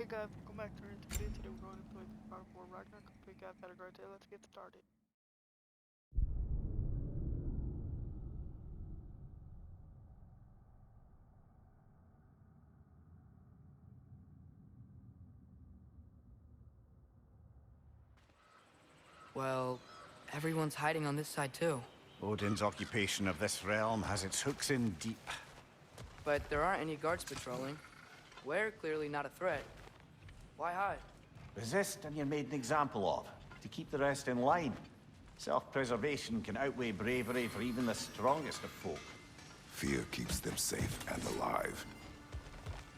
guys, welcome back to our video. Today we're going to play God of War Ragnarok. Hope you guys had a great day. Let's get started. Well, everyone's hiding on this side too. Odin's occupation of this realm has its hooks in deep. But there aren't any guards patrolling. We're clearly not a threat. Why hide? Resist and you're made an example of, to keep the rest in line. Self-preservation can outweigh bravery for even the strongest of folk. Fear keeps them safe and alive.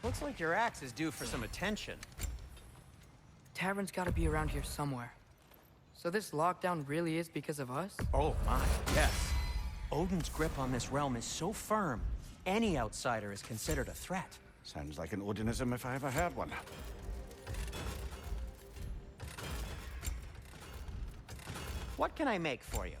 Looks like your axe is due for some attention. Tavern's gotta be around here somewhere. So this lockdown really is because of us? Oh my, yes. Odin's grip on this realm is so firm, any outsider is considered a threat. Sounds like an Odinism if I ever heard one. What can I make for you?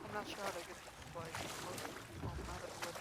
I'm not sure how to get this place. I'm not at the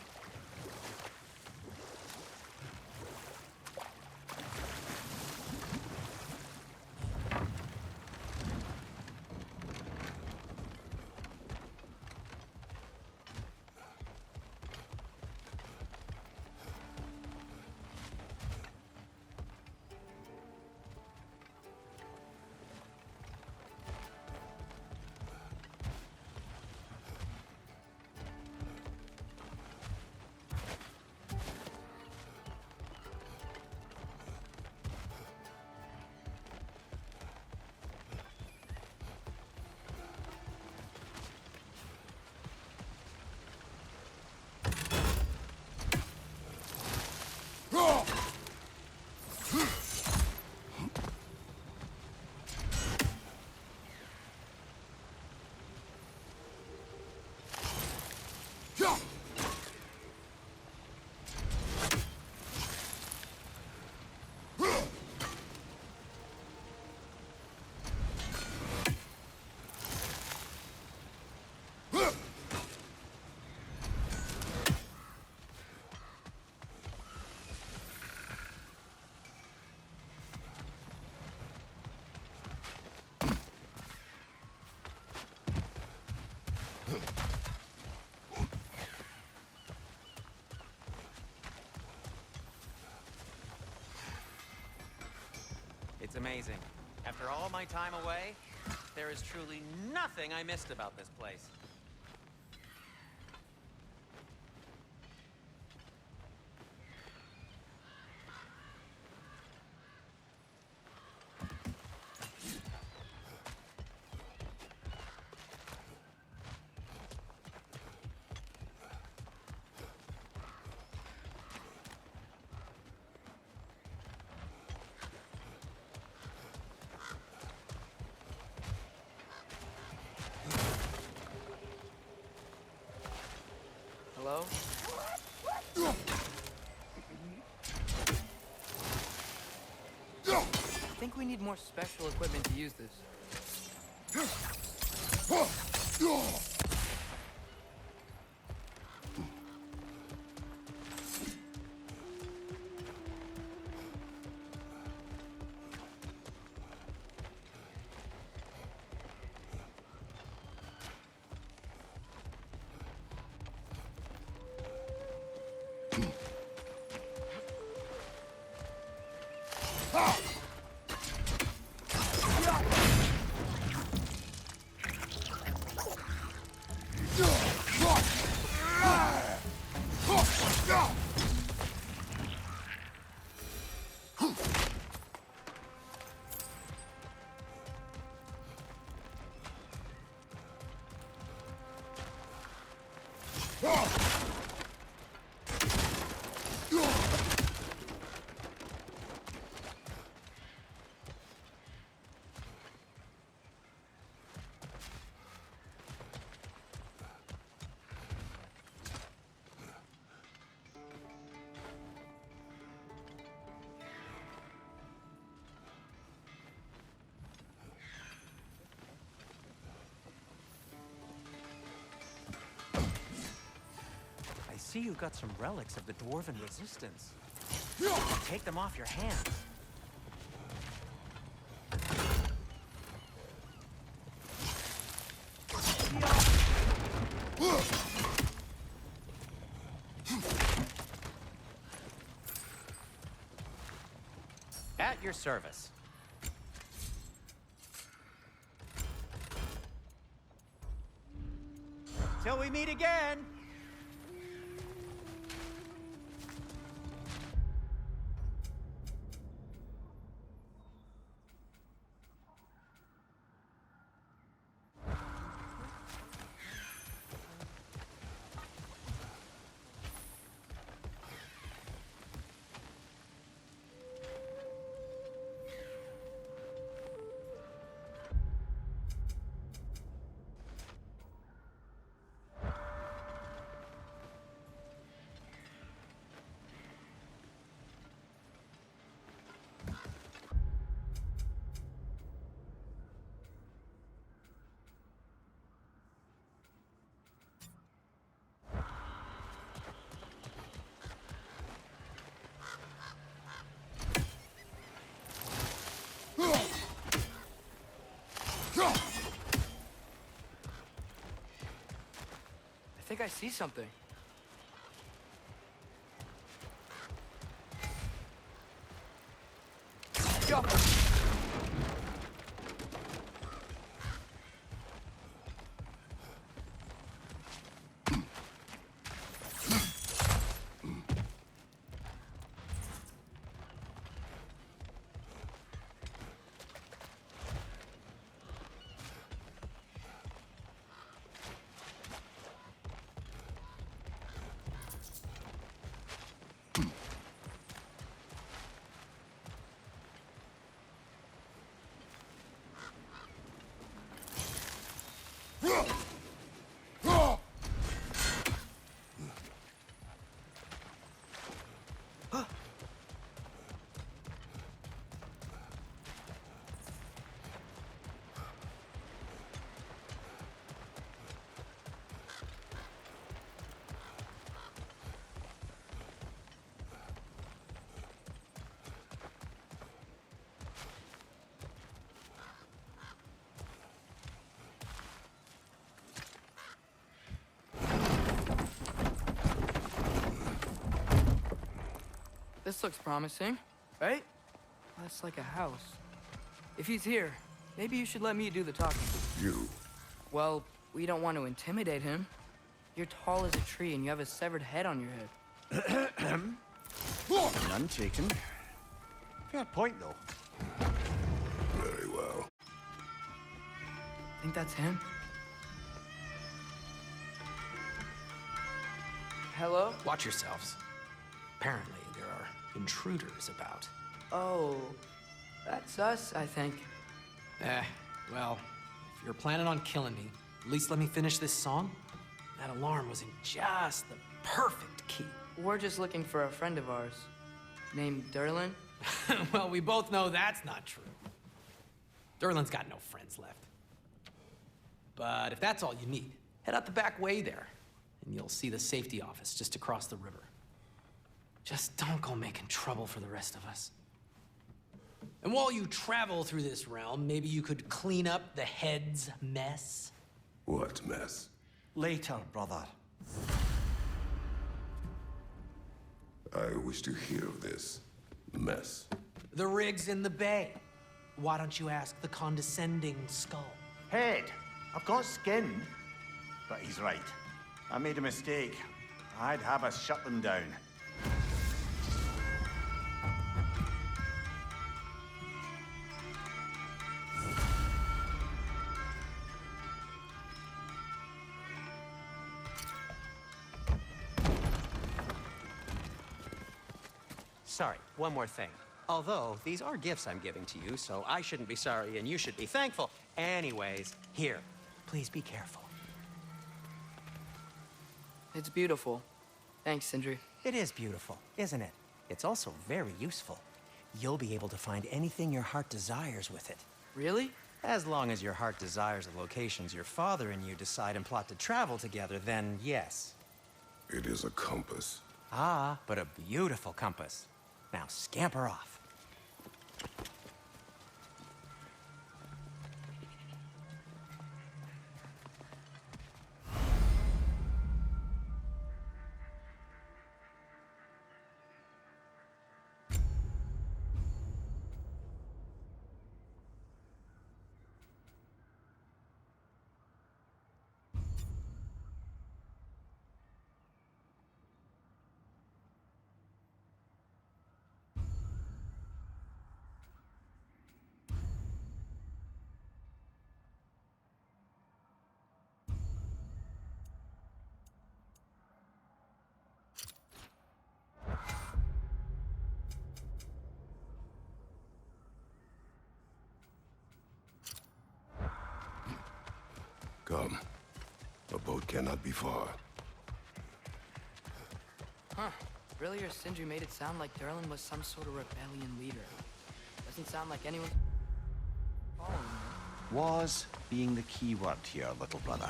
It's amazing. After all my time away, there is truly nothing I missed about this place. Hello? I think we need more special equipment to use this. I see you've got some relics of the Dwarven resistance. Take them off your hands. At your service. Till we meet again! I think I see something. Yo! This looks promising, right? That's like a house. If he's here, maybe you should let me do the talking. You. Well, we don't want to intimidate him. You're tall as a tree and you have a severed head on your head. None taken. Fair point, though. Very well. Think that's him? Hello? Watch yourselves. Apparently, there are intruders about. Oh, that's us, I think. Well, if you're planning on killing me, at least let me finish this song. That alarm was in just the perfect key. We're just looking for a friend of ours, named Durlin. Well, we both know that's not true. Durlin's got no friends left. But if that's all you need, head out the back way there, and you'll see the safety office just across the river. Just don't go making trouble for the rest of us. And while you travel through this realm, maybe you could clean up the head's mess? What mess? Later, brother. I wish to hear of this mess. The rig's in the bay. Why don't you ask the condescending skull? Head, I've got skin. But he's right. I made a mistake. I'd have us shut them down. Sorry, one more thing. Although, these are gifts I'm giving to you, so I shouldn't be sorry and you should be thankful. Anyways, here, please be careful. It's beautiful. Thanks, Sindri. It is beautiful, isn't it? It's also very useful. You'll be able to find anything your heart desires with it. Really? As long as your heart desires the locations your father and you decide and plot to travel together, then yes. It is a compass. Ah, but a beautiful compass. Now scamper off. Come. A boat cannot be far. Huh. Earlier, Sindri made it sound like Durlin was some sort of rebellion leader. Doesn't sound like anyone following him. Was being the key word here, little brother.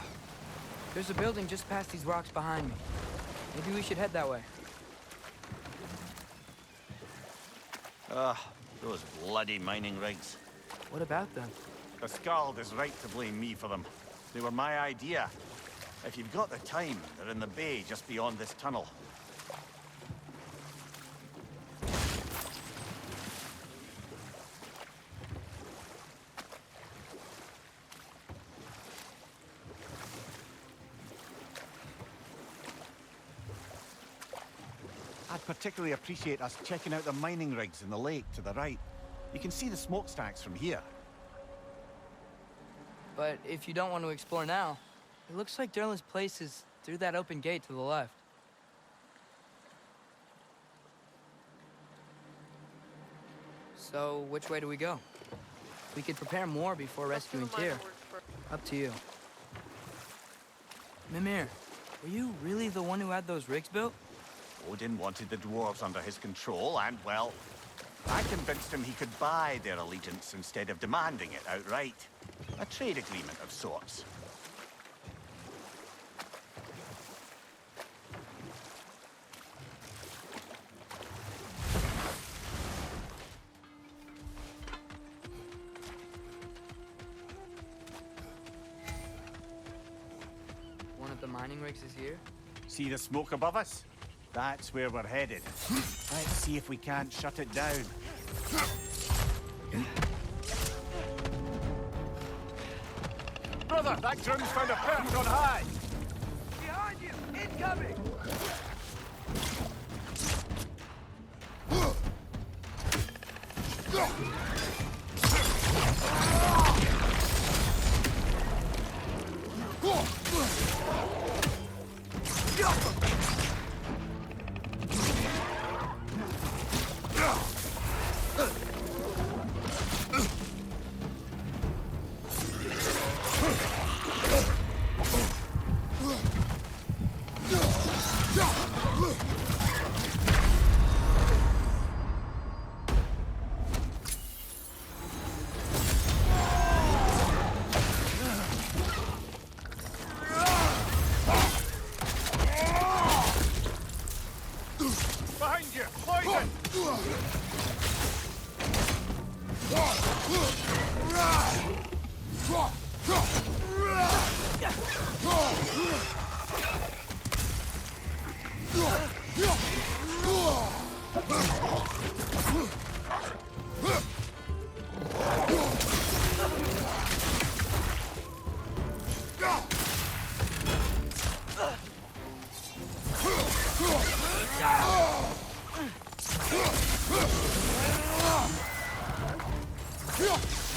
There's a building just past these rocks behind me. Maybe we should head that way. Those bloody mining rigs. What about them? The Skald is right to blame me for them. They were my idea. If you've got the time, they're in the bay just beyond this tunnel. I'd particularly appreciate us checking out the mining rigs in the lake to the right. You can see the smokestacks from here. But if you don't want to explore now, it looks like Durlin's place is through that open gate to the left. So, which way do we go? We could prepare more before rescuing Tyr. Up to you. Mimir, were you really the one who had those rigs built? Odin wanted the dwarves under his control, and, well, I convinced him he could buy their allegiance instead of demanding it outright. A trade agreement of sorts. One of the mining rigs is here? See the smoke above us? That's where we're headed. Let's see if we can't shut it down. Brother, that Grim's found a perch on high! Behind you! Incoming!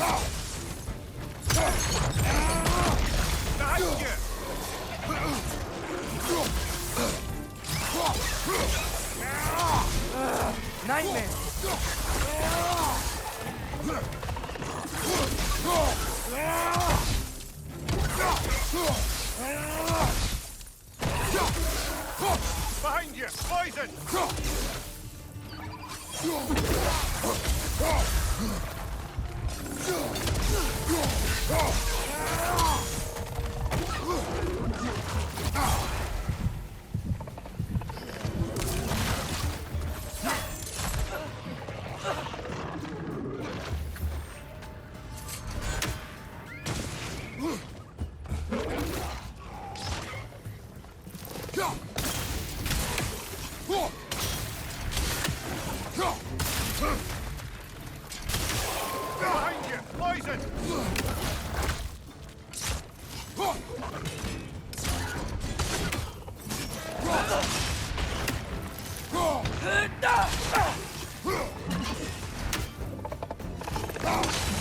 Behind you! Nightmare! Behind you! Poison! Behind you! Poison!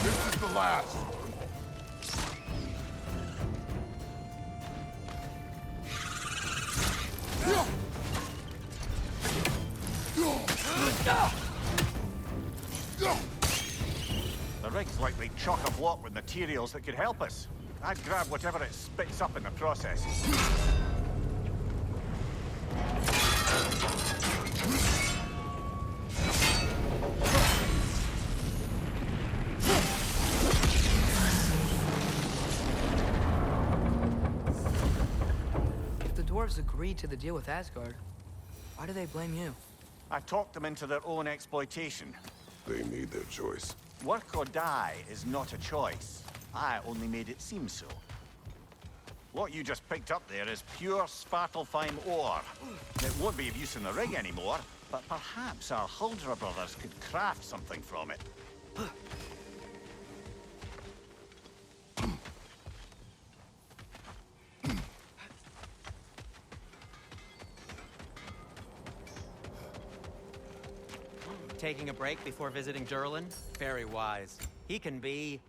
This is the last. The rig's likely chock-a-block with materials that could help us. I'd grab whatever it spits up in the process. If the dwarves agreed to the deal with Asgard, why do they blame you? I talked them into their own exploitation. They made their choice. Work or die is not a choice. I only made it seem so. What you just picked up there is pure Svartalfheim ore. It won't be of use in the rig anymore, but perhaps our Huldra brothers could craft something from it. Taking a break before visiting Durlin? Very wise. He can be...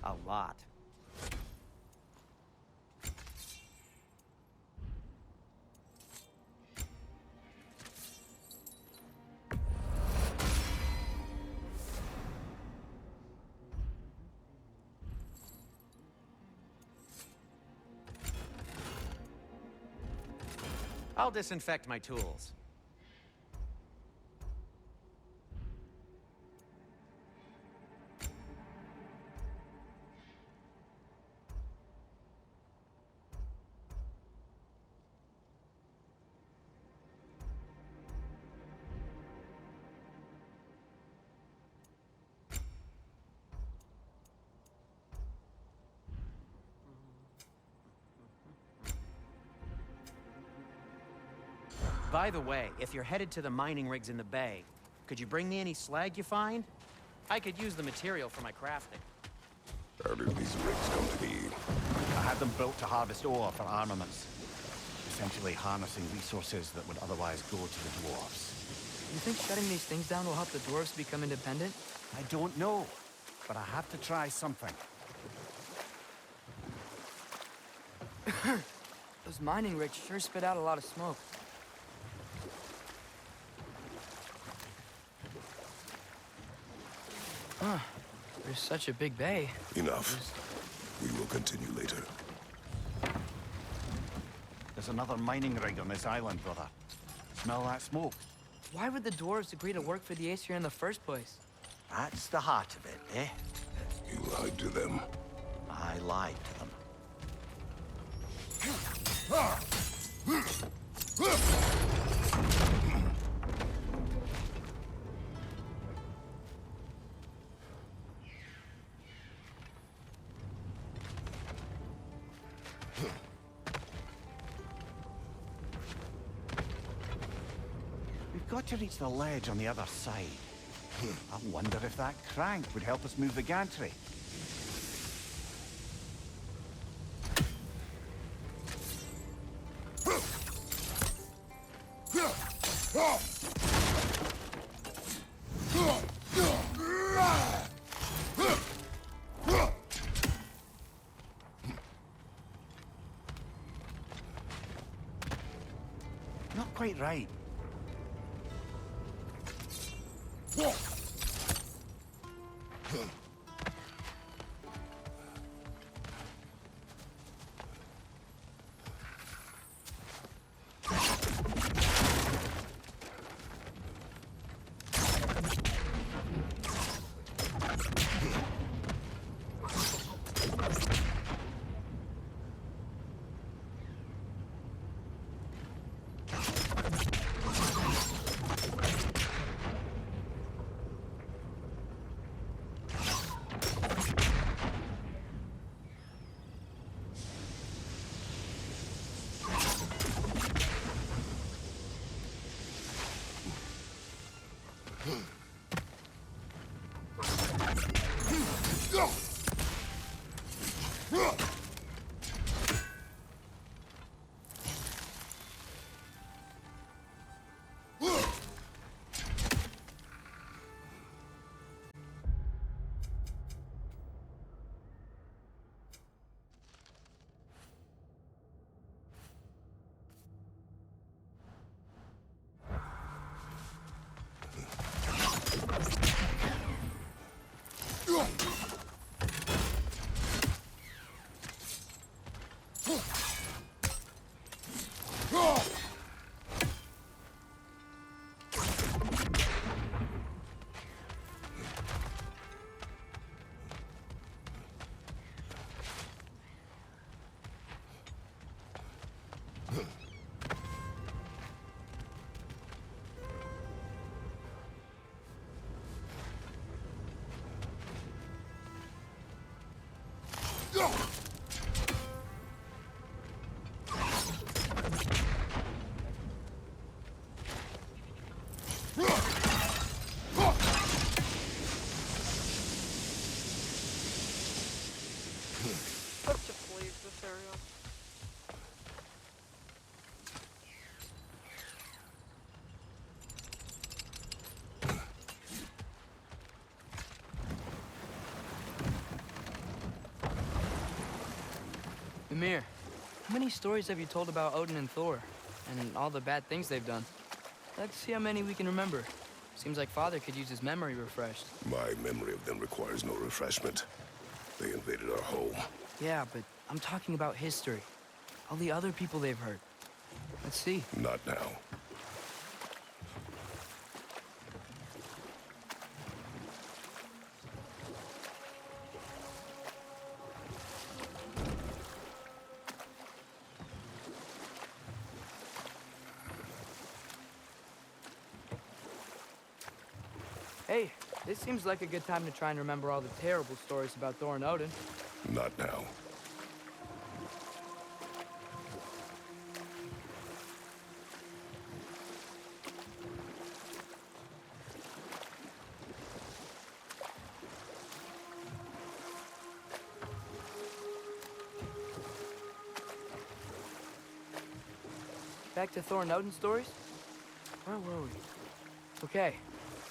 a lot. I'll disinfect my tools. By the way, if you're headed to the mining rigs in the bay, could you bring me any slag you find? I could use the material for my crafting. How did these rigs come to be? I had them built to harvest ore for armaments. Essentially harnessing resources that would otherwise go to the dwarves. You think shutting these things down will help the dwarves become independent? I don't know, but I have to try something. Those mining rigs sure spit out a lot of smoke. Huh. There's such a big bay. Enough. We will continue later. There's another mining rig on this island, brother. Smell that smoke? Why would the dwarves agree to work for the Aesir in the first place? That's the heart of it, eh? You lied to them. I lied to them. We've got to reach the ledge on the other side. I wonder if that crank would help us move the gantry. quite right. Let's just leave this area. Ymir, how many stories have you told about Odin and Thor? And all the bad things they've done? Let's see how many we can remember. Seems like Father could use his memory refreshed. My memory of them requires no refreshment. They invaded our home. Yeah, but I'm talking about history. All the other people they've hurt. Let's see. Not now. Hey, this seems like a good time to try and remember all the terrible stories about Thor and Odin. Not now. Back to Thor and Odin stories? Where were we? Okay,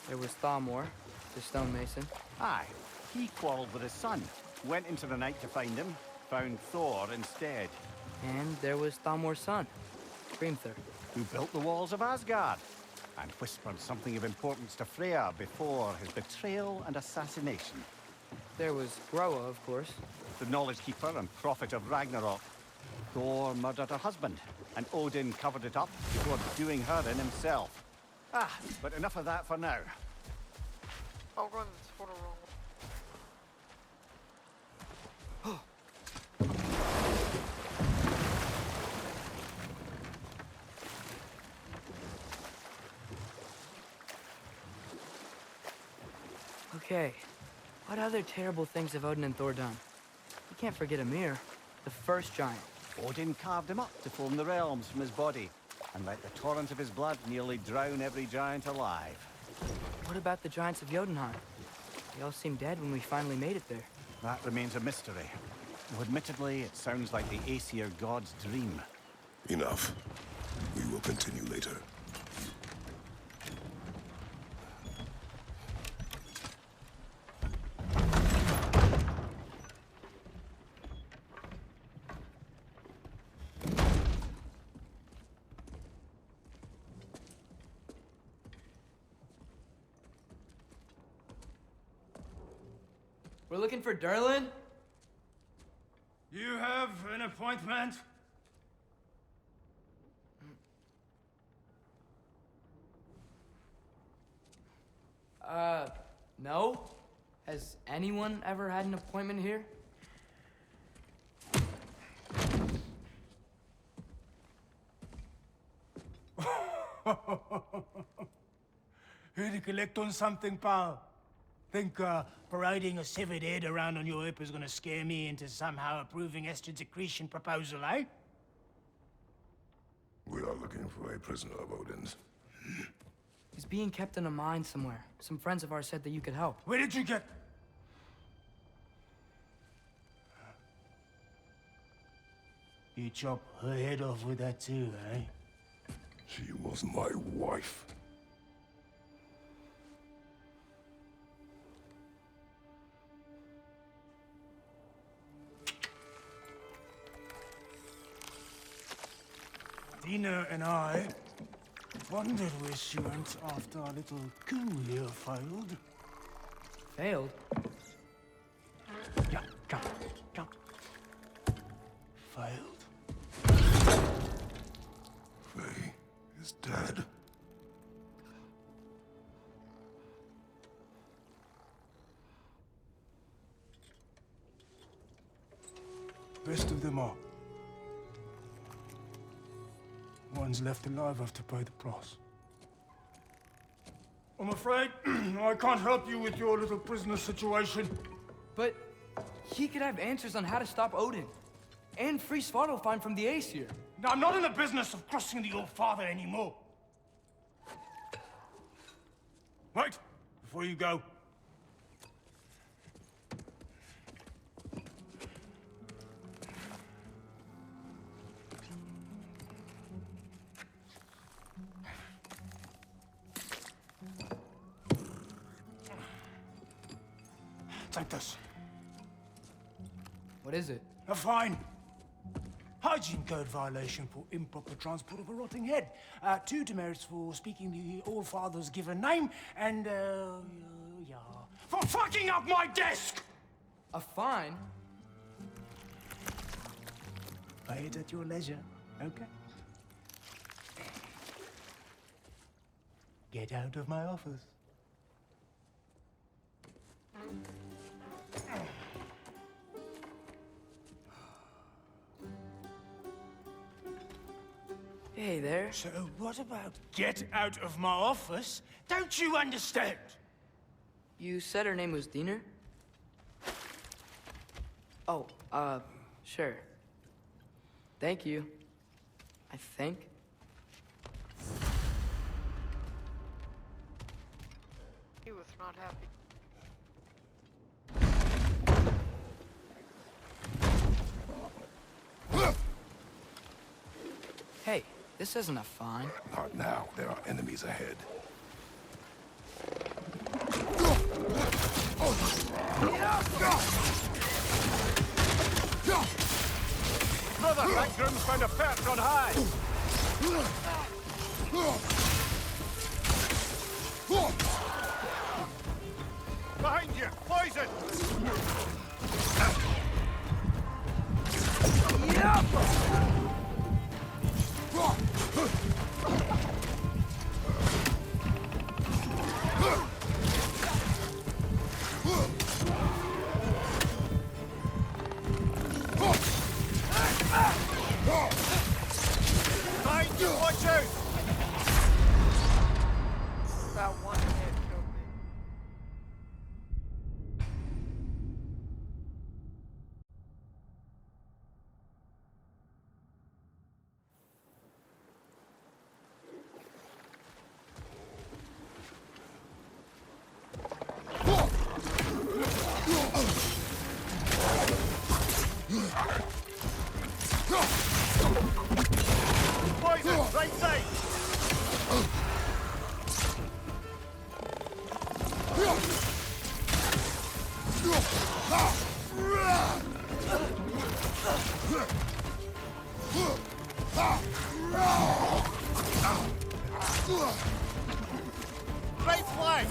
there was Thamor, the stonemason. Aye, he quarreled with his son, went into the night to find him, found Thor instead. And there was Thamor's son, Grimthur. Who built the walls of Asgard, and whispered something of importance to Freya before his betrayal and assassination. There was Groa, of course. The knowledge keeper and prophet of Ragnarok. Thor murdered her husband, and Odin covered it up before doing her in himself. Ah, but enough of that for now. I'll run this photo wrong. Okay, what other terrible things have Odin and Thor done? You can't forget Ymir, the first giant. Odin carved him up to form the realms from his body, and let the torrent of his blood nearly drown every giant alive. What about the giants of Jotunheim? They all seemed dead when we finally made it there. That remains a mystery. Though admittedly, it sounds like the Aesir god's dream. Enough. We will continue later. We're looking for Derlin? You have an appointment? No. Has anyone ever had an appointment here? Here to collect on something, pal? Think parading a severed head around on your hip is gonna scare me into somehow approving Estrid's secretion proposal, eh? We are looking for a prisoner of Odin's. He's being kept in a mine somewhere. Some friends of ours said that you could help. Where did you get... You chop her head off with that too, eh? She was my wife. Dina and I wondered where she went after our little coup here failed. Failed? Yeah, jump, jump. Failed. Faye is dead. Best of them all. One's left alive have to pay the price. I'm afraid I can't help you with your little prisoner situation. But he could have answers on how to stop Odin. And free Svartalfheim from the Aesir. Now, I'm not in the business of crossing the old father anymore. Wait, before you go. Take this. What is it? A fine. Hygiene code violation for improper transport of a rotting head. 2 demerits for speaking the All-Father's given name, and, yeah. For fucking up my desk! A fine? Pay it at your leisure, okay? Get out of my office. Hey there. So what about get out of my office? Don't you understand? You said her name was Diener? Oh, sure. Thank you. I think. He was not happy. Hey, this isn't a fine. Not now. There are enemies ahead. Brother, that groom's found a perch on high! Behind you! Poison! Behind you! Watch out! That one hit killed me. Poison! Right side! Right flank!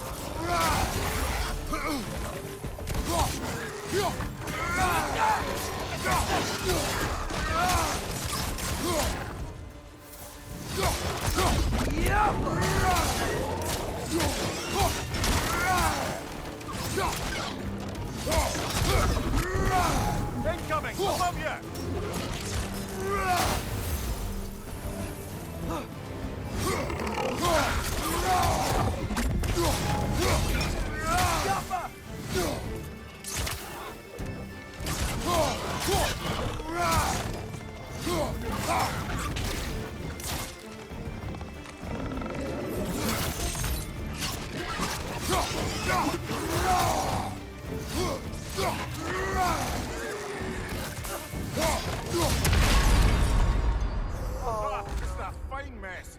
Incoming! Above you! Ah, it's a fine mess.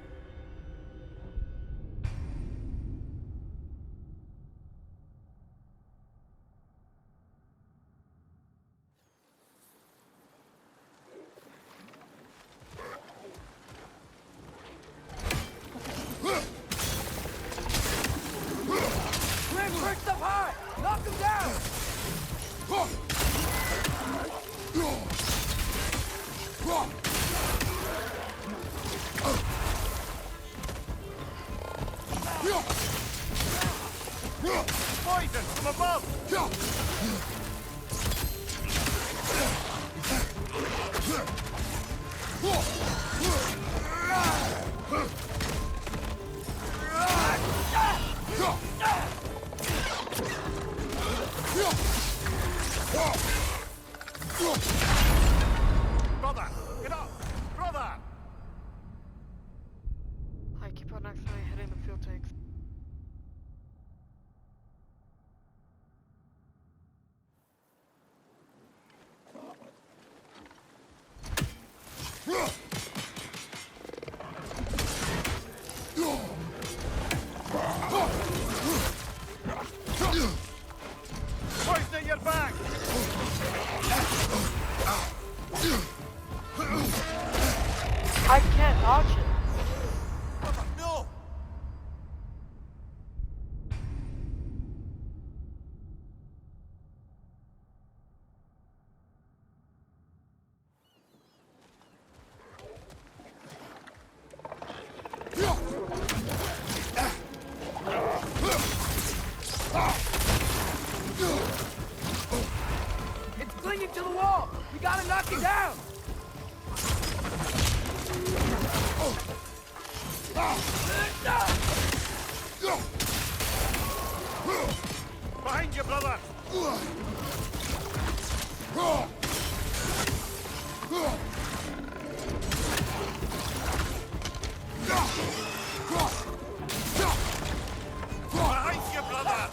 Rim, perched up high! Knock him down! Poison from above! Brother! Get up! Brother! I keep on accidentally hitting the fuel tanks. Poison at your back! I can't dodge it. Brother, no! It's clinging to the wall! We gotta knock it down! Behind you, brother! Behind you, brother!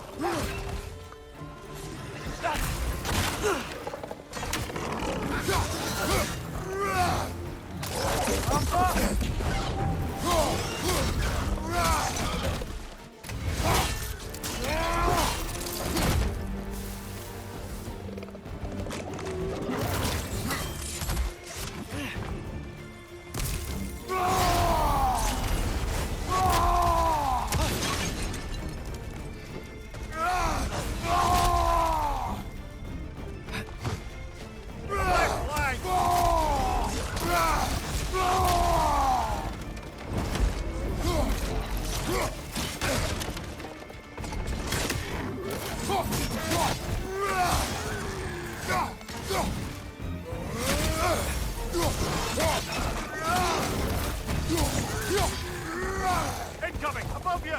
Incoming! Above you!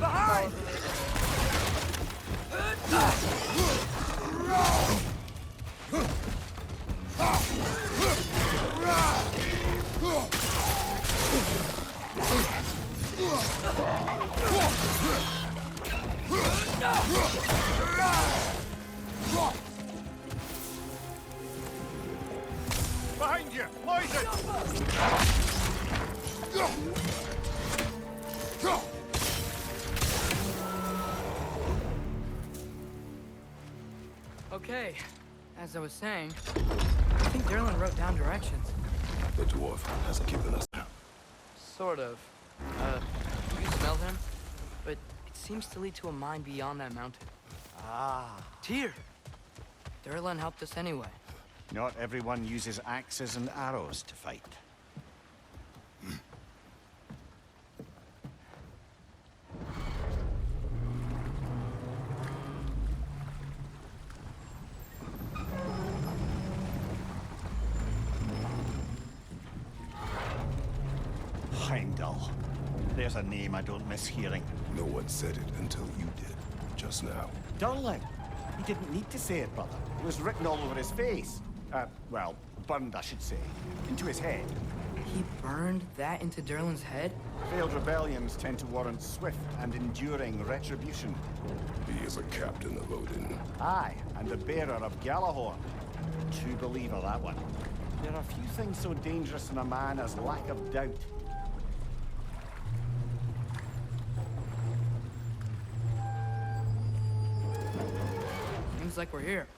Behind! Behind you! Poison! Okay, as I was saying, I think Derlin wrote down directions. The dwarf hasn't given us. Sort of. You smell him? But it seems to lead to a mine beyond that mountain. Ah. Tyr! Derlin helped us anyway. Not everyone uses axes and arrows to fight. Heimdall. There's a name I don't miss hearing. No one said it until you did, just now. Durlin. He didn't need to say it, brother. It was written all over his face. Well, burned, I should say. Into his head. He burned that into Derlin's head? Failed rebellions tend to warrant swift and enduring retribution. He is a captain of Odin. Aye, and the bearer of Galahorn. True believer, that one. There are few things so dangerous in a man as lack of doubt. Seems like we're here.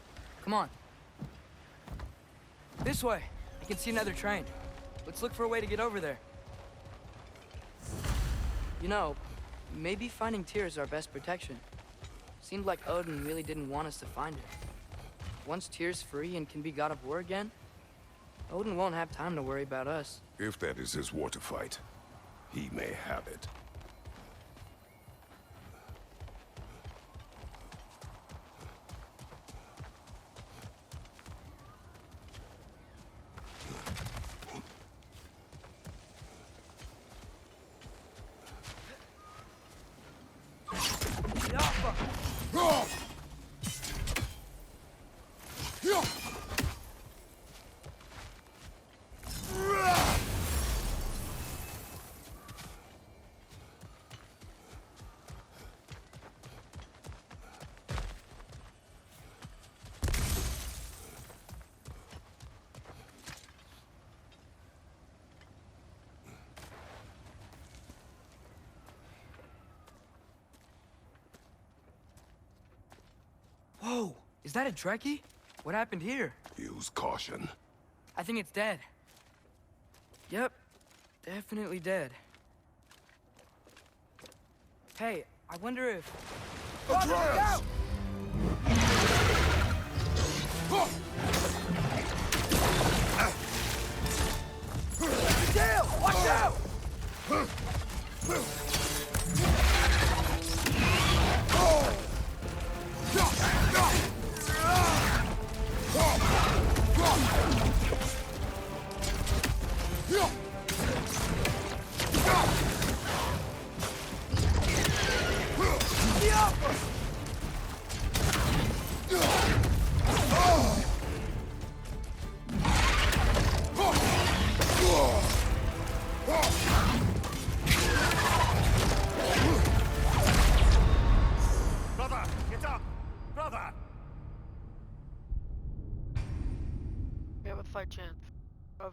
Come on. This way. I can see another train. Let's look for a way to get over there. You know, maybe finding Tyr is our best protection. Seemed like Odin really didn't want us to find it. Once Tyr's free and can be god of war again, Odin won't have time to worry about us. If that is his war to fight, he may have it. Whoa! Is that a Dreki? What happened here? Use caution. I think it's dead. Yep, definitely dead. Hey, I wonder if... Atreus! Dale, watch out! Brother, get up! Brother! We have a slight chance of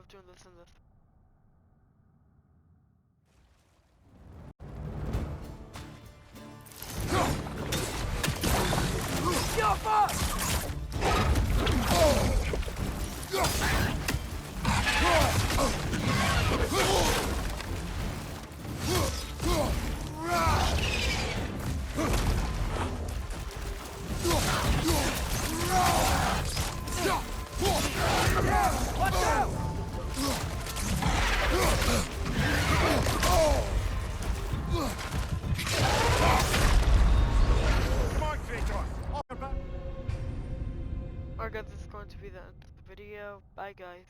doing this and this. Come on, Kratos! Alright guys, this is going to be the end of the video. Bye guys.